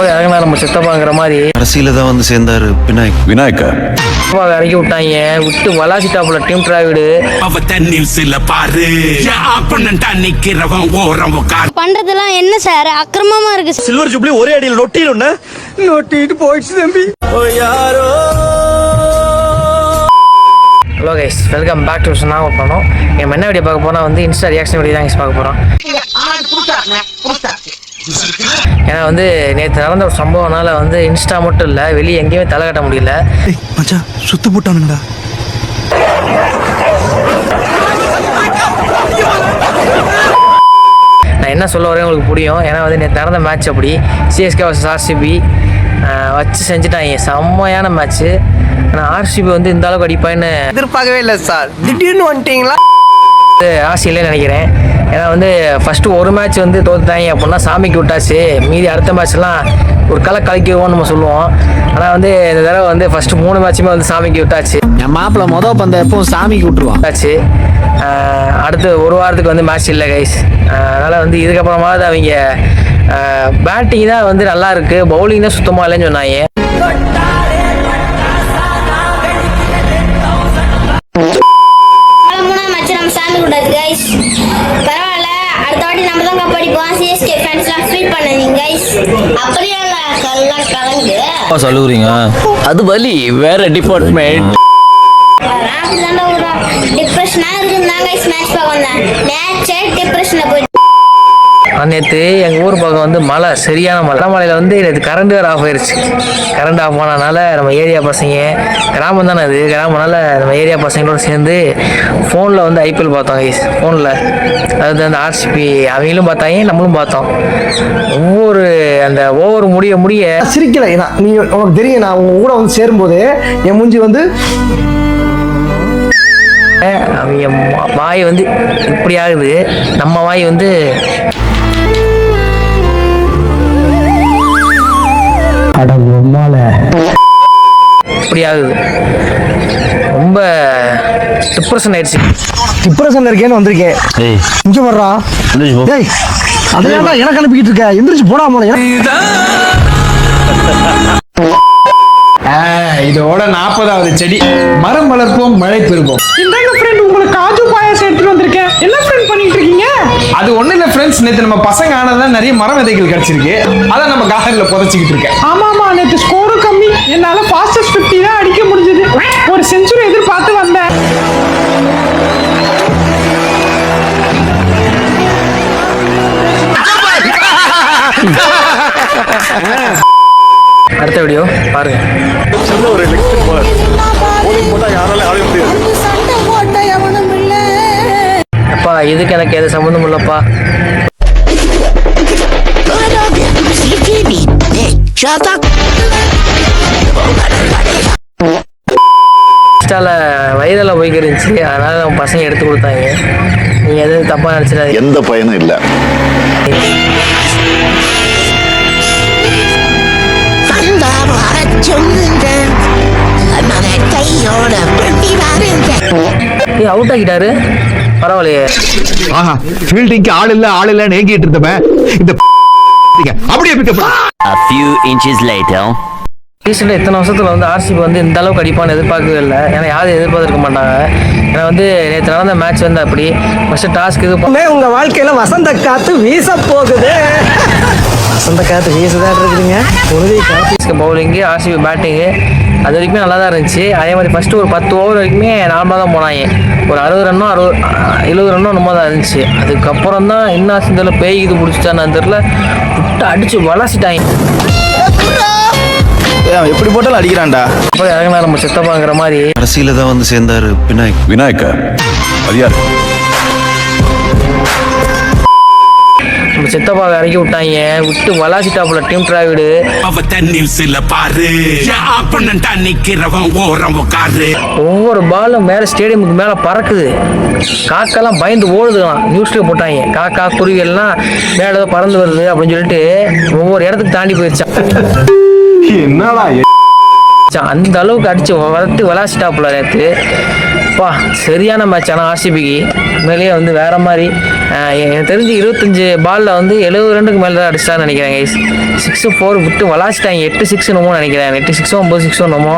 அப்புறம் இறங்கினா நம்ம சித்தப்பாங்கிற மாதிரி அரசியல தான் வந்து சேர்ந்தாரு விநாயக்கா இறக்கி விட்டாங்க. விட்டு வளாசிட்டாப்புல டீம் டிராவிடு பண்றதெல்லாம் என்ன சார் அக்கிரமமா இருக்கு. சில்வர் ஜூப்ளி ஒரே அடியில் நொட்டிட்டு போயிடுச்சு தம்பி. Hello guys, welcome back to நாம பண்ணோம். நம்ம என்ன வீடியோ பார்க்க போனால் வந்து இன்ஸ்டா ரியாக்ஷன் வீடியோ தான் கைஸ் பார்க்க போகிறோம். ஏன்னா வந்து நேற்று நடந்த ஒரு சம்பவம்னால வந்து இன்ஸ்டா மட்டும் இல்லை, வெளியே எங்கேயுமே தலை கட்ட முடியல. மச்சான் சுத்து போட்டானுங்கடா. நான் என்ன சொல்ல வரேன் உங்களுக்கு புரியும். ஏன்னா வந்து நேற்று நடந்த மேட்ச் அப்படி சிஎஸ்கே vs ஆர்சிபி வச்சு செஞ்சுட்டாங்க. செம்மையான மேட்ச்சு. ஆனால் ஆர்சிபி வந்து இந்த அளவுக்கு அடிப்பான்னு எதிர்பார்க்கவே இல்லை சார். திடீர்னு வந்துட்டீங்களா ஆசையிலே நினைக்கிறேன். ஏன்னா வந்து ஃபஸ்ட்டு ஒரு மேட்ச் வந்து தோத்துட்டாங்க அப்படின்னா சாமிக்கு விட்டாச்சு, மீதி அடுத்த மேட்ச்லாம் ஒரு கலக்கிடுவோம்னு நம்ம சொல்லுவோம். ஆனால் வந்து இந்த தடவை வந்து ஃபஸ்ட்டு 3 மேட்சுமே வந்து சாமிக்கு விட்டாச்சு. என் மாப்பிள்ள மொதல் பந்த எப்பவும் சாமிக்கு விட்டுருவான். அடுத்து ஒரு வாரத்துக்கு வந்து மேட்ச் இல்லை கைஸ். அதனால் வந்து இதுக்கப்புறமாவது அவங்க பேட்டிங் தான் வந்து நல்லா இருக்குது, பவுலிங் தான் சுத்தமாக இல்லைன்னு சொன்னாங்க. பரவாயில்ல, அடுத்த வாட்டி நம்ம தான் கப் அடிப்போம். சிஎஸ்கே ஃபேன்ஸ்லாம் ஃபீல் பண்ணாதீங்க கைஸ். அப்படியே எல்லாம் கலந்து சொல்லுறீங்க, அது வலி வேற டிபார்ட்மெண்ட். டிப்ரெஷனா இருக்குதான் கைஸ். மேட்ச் பார்க்க வந்தேன், மேட்சே டிப்ரெஷன்ல போயிட்டு. நேற்று எங்கள் ஊர் பக்கம் வந்து மழை, சரியான மழையில் வந்து நேற்று கரண்ட் வேறு ஆஃப் ஆயிடுச்சு. கரண்ட் ஆஃப் ஆனதுனால நம்ம ஏரியா பசங்க, கிராமம் தானே அது, கிராமனால நம்ம ஏரியா பசங்களோட சேர்ந்து ஃபோனில் வந்து ஐபிஎல் பார்த்தோம் கைஸ். ஃபோனில் அதாவது அந்த ஆர்சிபி அவங்களும் பார்த்தாங்க, நம்மளும் பார்த்தோம். அந்த ஓவர் முடிய சிரிக்கலை. நீ உனக்கு தெரியும், நான் உங்க கூட வந்து சேரும்போது என் மூஞ்சி வந்து அவங்க வாய் வந்து இப்படி ஆகுது, நம்ம வாய் வந்து இப்படி ஆகுது. ரொம்ப டிப்ரெஷன் ஆயிடுச்சு. டிப்ரெஷன்ல இருக்கேன்னு வந்திருக்கேன். இங்க வர்றா, அதையாடா எனக்கு அனுப்பிக்கிட்டு இருக்க. எந்திரிச்சு போடா போன. இதோட 40வது செடி. மரம் வளர்ப்போம், மழை பெறுவோம். இந்தாங்க ஃப்ரெண்ட், உங்களுக்கு காஜு பாயாசம் எடுத்துட்டு வந்திருக்கேன். என்ன ஃப்ரெண்ட் பண்ணிட்டு இருக்கீங்க? அது ஒண்ணு இல்ல ஃப்ரெண்ட்ஸ், நேத்து நம்ம பசங்க ஆனதுதான் நிறைய மரம் விதைகள் கிடைச்சிருக்கு. அதான் நம்ம கார்டன்ல புதைச்சிக்கிட்டு இருக்கேன். ஆமாமா, நேற்று ஸ்கோரும் கம்மி, என்னால ஃபாஸ்டஸ்ட் 50 தான் அடிக்க முடிஞ்சது. ஒரு செஞ்சுரி எதிர்பார்த்து வந்தேன். அடுத்த வீடியோ பாருங்க. அப்பா இதுக்கு எனக்கு எது சம்மந்தம் இல்லப்பா. வைரல போய்க்கு இருந்துச்சு, அதனால நம்ம பசங்க எடுத்து கொடுத்தாங்க. நீங்க எதுவும் தப்பா நினைச்சிடாது, எந்த பயனும் இல்லை. அவுட் ஆகிட்டாரு, பரவாயில்லையே. ஃபீல்டிங்க்கு ஆள் இல்ல ஏங்கிட்டு இருந்தவன் இந்த அப்படியே A few inches later. ரீசெண்டாக இத்தனை வருஷத்தில் வந்து ஆர்சிபி வந்து இந்த அளவுக்கு அடிப்பான்னு எதிர்பார்க்கவே இல்லை. ஏன்னா யாரும் எதிர்பார்த்துருக்க மாட்டாங்க. ஏன்னா வந்து நேற்று நடந்த மேட்ச் வந்து அப்படி ஃபஸ்ட்டு டாஸ்க் இது உங்க வாழ்க்கையில வசந்த காத்து வீச போகுது. வசந்த காத்து வீசதான் இருக்குதுங்க. பவுலிங்கு, ஆர்சிபி பேட்டிங்கு அது வரைக்குமே நல்லா தான் இருந்துச்சு. அதே மாதிரி ஃபஸ்ட்டு ஒரு 10 ஓவர் வரைக்குமே நார்மலாக தான் போனாங்க. ஒரு 60 ரன்னோ 70 ரன்னோ நம்ம தான் இருந்துச்சு. அதுக்கப்புறம் தான் என்ன ஆச்சுன்னு பேய் இது பிடிச்சிட்டான்னு தெரில, விட்டு அடிச்சு வளசிட்டாங்க. எப்படி போட்டாலும் அடிக்கிறான்டா. அப்புறம் இறங்கினா நம்ம சித்தப்பாங்கிற மாதிரி அரசியல தான் வந்து சேர்ந்தாரு விநாயக்கா. அது யாரு? நம்ம சித்தப்பாவை இறக்கி விட்டாங்க. விட்டு வளாசிட்டாப்புல டீம் டிராவிடு. ஒவ்வொரு பாலும் மேல ஸ்டேடியமுக்கு மேல பறக்குது. காக்கெல்லாம் பயந்து ஓடுதுலாம். நியூஸ்ல போட்டாங்க, காக்கா குருவி எல்லாம் மேல பறந்து வருது அப்படின்னு சொல்லிட்டு ஒவ்வொரு இடத்துக்கு தாண்டி போயிருச்சான். என்னடா அந்த அளவுக்கு அடிச்சு வளர்த்து விளாசிட்டாப்புல நேற்று. அப்பா சரியான மேட்ச். ஆனால் ஆர்சிபிக்கு உண்மையிலேயே வந்து வேற மாதிரி. எனக்கு தெரிஞ்சு 25 பாலில் வந்து 70 ரன்னுக்கு மேலே தான் அடிச்சான்னு நினைக்கிறேன் கைஸ். 6-4 விட்டு வளாச்சிட்டாங்க. 8-6 என்னமோ நினைக்கிறேன். 8-6 9-6 என்னமோ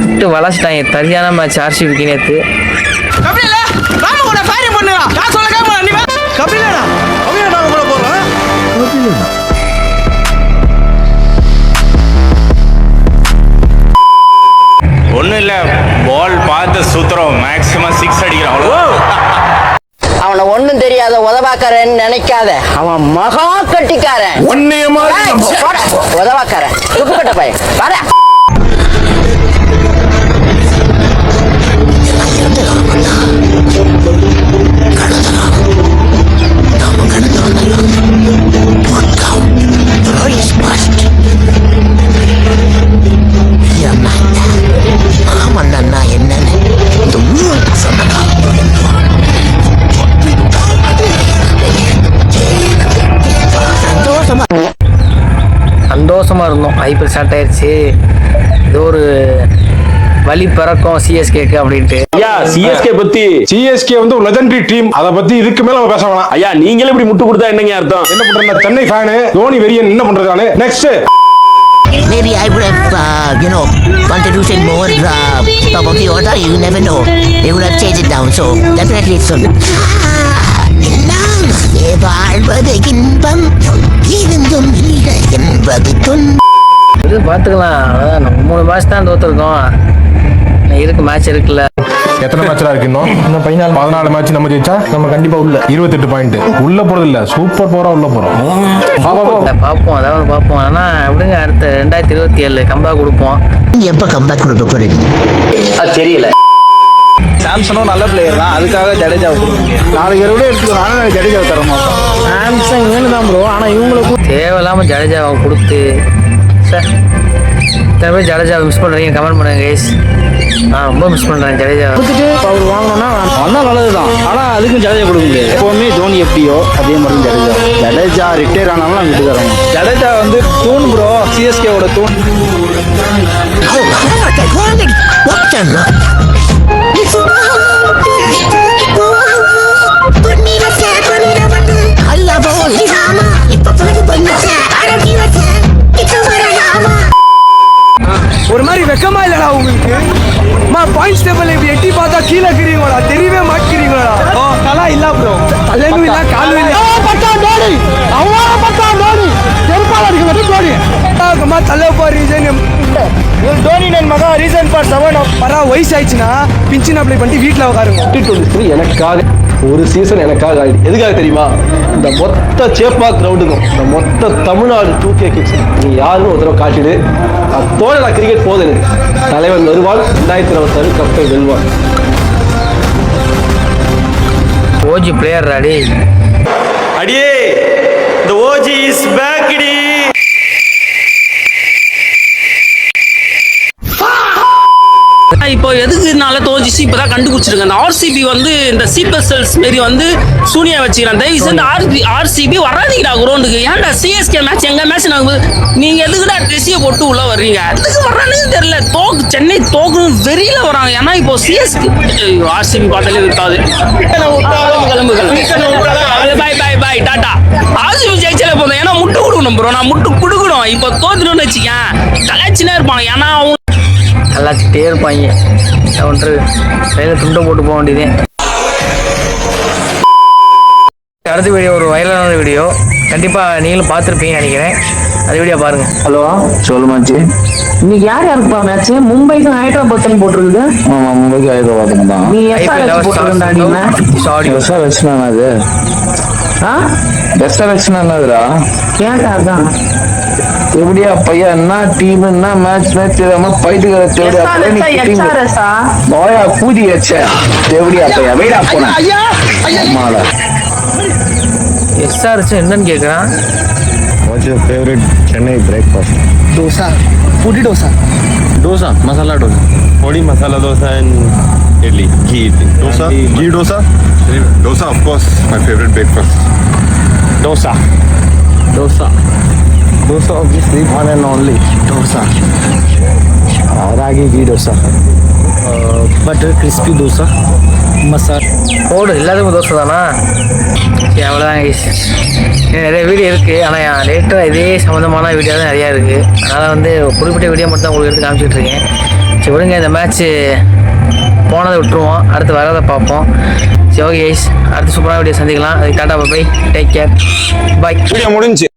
விட்டு வளாச்சிட்டாங்க. சரியான மேட்ச் ஆர்சிபிக்கு நேற்று. ஒன்றும் இல்லை, பால் பார்த்து சுத்துறோம், மேக்ஸிமம் 6 அடிக்கிறோம் அவ்வளோ. அவனை ஒண்ணும் தெரியாத உதவாக்காரன்னு நினைக்காத, அவன் மகா கட்டிக்காரன். உதவாக்காரன் துப்பு கட்ட பையன் வர. சந்தோஷமா இருந்தோம். ஐபிஎல் ஸ்டார்ட் ஆயிடுச்சு, ஏதோ ஒரு வழி பிறக்கும் சிஎஸ்கேக்கு அப்படின்ட்டு. ஐயா சிஎஸ்கே பத்தி, சிஎஸ்கே வந்து ஒரு லெஜெண்டரி டீம். அதை பத்தி இதுக்கு மேல நம்ம பேச வேணாம். ஐயா நீங்களே இப்படி முட்டு கொடுத்தா என்னங்க அர்த்தம்? என்ன பண்றது, சென்னை ஃபேனு தோனி வெறியன் என்ன பண்றதானே. Next Maybe I would have, contributed more top of the order. You never know. They would have changed it down. So definitely it's good. இது பார்த்துக்கலாம். அதான் நம்ம 3 மேட்ச் தான் தோத்துருக்கோம். இருக்கு மேட்ச் இருக்குல்ல. எத்தனை மேட்ச்லாம் இருக்கு இன்னும் 14 மேட்ச். நம்ம ஜெயிச்சா நம்ம கண்டிப்பா உள்ள 28 பாயிண்ட் உள்ள போறது இல்ல, சூப்பர் போரா உள்ள போறோம். பார்ப்போம், அதாவது பார்ப்போம். ஆனா எப்படிங்க அடுத்த 2027 கம்பேக் கொடுப்போம். எப்ப கம்பேக் கொடுக்க போறீங்க அது தெரியல. சாம்சனும் நல்ல பிளேயர் தான், அதுக்காக ஜடேஜா 4 பேரோட எடுத்துக்கணும். ஆனால் ஜடேஜா தர மாட்டோம். சாம்சங் வேணும் தான் ப்ரோ. ஆனால் இவங்களுக்கு தேவையில்லாம ஜடேஜாவை கொடுத்து சார் இத்தனை பேர் ஜடேஜாவை மிஸ் பண்ணுறீங்க, கமெண்ட் பண்ணுங்க கைஸ். நான் ரொம்ப மிஸ் பண்ணுறேன் ஜடேஜா. கொடுத்துட்டு அவர் வாங்கணும்னா வந்தால் நல்லது தான். ஆனால் அதுக்கும் ஜடேஜா கொடுக்க முடியாது. எப்போவுமே தோனி எப்படியோ அதே மாதிரி ஜடேஜா ரிட்டையர் ஆனாலும் நான் விட்டு தரணும். ஜடேஜா வந்து தூண் ப்ரோ, சிஎஸ்கேவோட தூண். ஒரு மாதிரி வெக்கமா இல்லடா உங்களுக்கு? பாயிண்ட்ஸ் டேபிள் இப்படி எட்டி பார்த்தா கீழே இருக்கிறீங்களா? தெரியவே மாட்டேங்கிறீங்களா? தலா இல்ல ப்ரோ, தலையும் இல்ல காலும் இல்ல. தலை தோனி நன் மகா ரீசன் ஃபார் 7 பரா வயசு ஆயிடுச்சுன்னா பின்ஷன் அப்ளை பண்ணி வீட்டில் உட்காருங்க. 2023 எனக்காக ஒரு சீசன் எனக்காக ஆயிடுச்சு. எதுக்காக தெரியுமா? இந்த மொத்த சேப்பாக் கிரவுண்டுக்கும், இந்த மொத்த தமிழ்நாடு 2K கிட்ஸ் நீ யாருன்னு ஒரு தடவை காட்டிடு. அதோட நான் கிரிக்கெட் போகுது. எனக்கு தலைவன் வருவான், 2026 கப்பை வெல்வான். ஓஜி பிளேயர் அடி அடியே, இந்த ஓஜி இஸ் பேக் டி. இப்போ எதுக்குனால தோஞ்சிச்சு இப்பதான் கண்டுபிடிச்சிருங்க. அந்த ஆர்சிபி வந்து இந்த சீப்பர் செல்ஸ் மாரி வந்து சூனியா வச்சுக்கிறான். தயவு செஞ்சு ஆர்சிபி வராதீங்கடா கிரௌண்டுக்கு. ஏன்டா சிஎஸ்கே மேட்ச் எங்க மேட்ச் நாங்க நீங்க எதுக்குடா ட்ரெஸ்ஸியை போட்டு உள்ள வர்றீங்க? எதுக்கு வர்றானு தெரியல. சென்னை தோக்கணும் வெறியில வராங்க. ஏன்னா இப்போ சிஎஸ்கே ஆர்சிபி பார்த்தாலே இருக்காது. பாய் பாய் பாய் டாடா. ஆர்சிபி ஜெயிச்சல போதும். ஏன்னா முட்டு கொடுக்கணும் ப்ரோ, நான் முட்டு கொடுக்கணும். இப்போ தோத்துணும்னு வச்சுக்கேன் கலாச்சினா இருப்பாங்க. ஏன்னா அவங்க நல்லாச்சிட்டே இருப்பாங்க. ஒன்று கையில் துண்டை போட்டு போக வேண்டியதே. அடுத்த வீடியோ ஒரு வைரலான வீடியோ, கண்டிப்பாக நீங்களும் பார்த்துருப்பீங்கன்னு நினைக்கிறேன். அந்த வீடியோ பாருங்க. ஹலோ சொல்லுமாச்சு. இன்னைக்கு யார் யாருக்குப்பா மேட்ச்? மும்பைக்கும் ஹைதராபாத் போட்டுருக்குது. ஆமா மும்பைக்கு ஹைதராபாத் தான். நீ எஸ்ஆர்எச் போட்டுருந்தா நீ பெஸ்டா வச்சுனா அது பெஸ்டா வச்சுனா என்னதுடா கேட்டா தான் எப்படியா பையா என்ன டீம் என்ன மேட்ச் பைட்டுக்கிற பூதி வச்ச எப்படியா பையா வெயிடா போன எஸ்ஆர்எச் என்னன்னு கேட்குறான். What's your favorite Chennai breakfast? Dosa, pudi dosa. Dosa, masala dosa. Podi masala dosa and idli, ghee idli. Dosa, ghee dosa. Dosa, of course, my favorite breakfast. Dosa. Dosa, obviously, one and only. Dosa. Ragi ghee dosa, butter crispy dosa, masala. போடு எல்லாத்துக்கும் தோசை தானா? சரி அவ்வளோதான் guys. நிறைய video இருக்குது, ஆனால் லேட்டாக இதே சம்மந்தமான வீடியோ தான் நிறையா இருக்குது. அதனால் வந்து குறிப்பிட்ட வீடியோ மட்டும் தான் உங்களுக்கு எடுத்து காமிச்சிட்டு இருக்கேன். சரி விடுங்க, இந்த மேட்ச்சு போனதை விட்டுருவோம், அடுத்து வரதை பார்ப்போம். சரி ஓகே கைஸ், அடுத்து சூப்பரான வீடியோ சந்திக்கலாம். அதுக்கு tata bye, take care, bye. Video முடிஞ்சு.